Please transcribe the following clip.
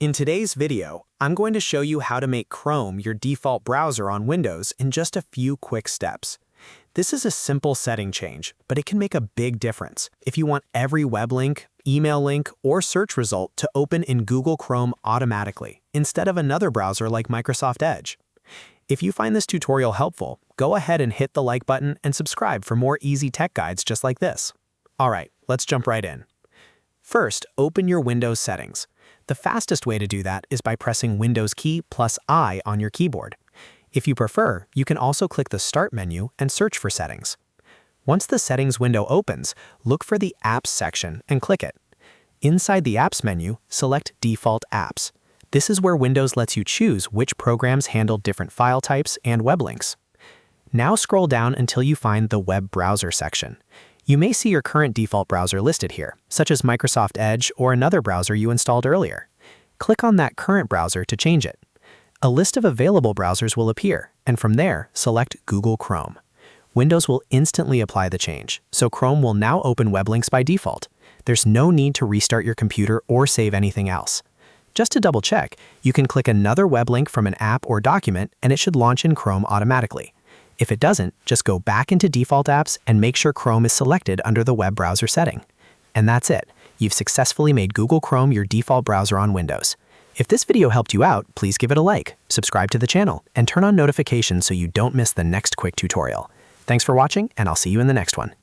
In today's video, I'm going to show you how to make Chrome your default browser on Windows in just a few quick steps. This is a simple setting change, but it can make a big difference if you want every web link, email link, or search result to open in Google Chrome automatically, instead of another browser like Microsoft Edge. If you find this tutorial helpful, go ahead and hit the like button and subscribe for more easy tech guides just like this. Alright, let's jump right in. First, open your Windows settings. The fastest way to do that is by pressing Windows key plus I on your keyboard. If you prefer, you can also click the Start menu and search for Settings. Once the Settings window opens, look for the Apps section and click it. Inside the Apps menu, select Default Apps. This is where Windows lets you choose which programs handle different file types and web links. Now scroll down until you find the Web Browser section. You may see your current default browser listed here, such as Microsoft Edge or another browser you installed earlier. Click on that current browser to change it. A list of available browsers will appear, and from there, select Google Chrome. Windows will instantly apply the change, so Chrome will now open web links by default. There's no need to restart your computer or save anything else. Just to double check, you can click another web link from an app or document and it should launch in Chrome automatically. If it doesn't, just go back into Default Apps and make sure Chrome is selected under the web browser setting. And that's it. You've successfully made Google Chrome your default browser on Windows. If this video helped you out, please give it a like, subscribe to the channel, and turn on notifications so you don't miss the next quick tutorial. Thanks for watching, and I'll see you in the next one.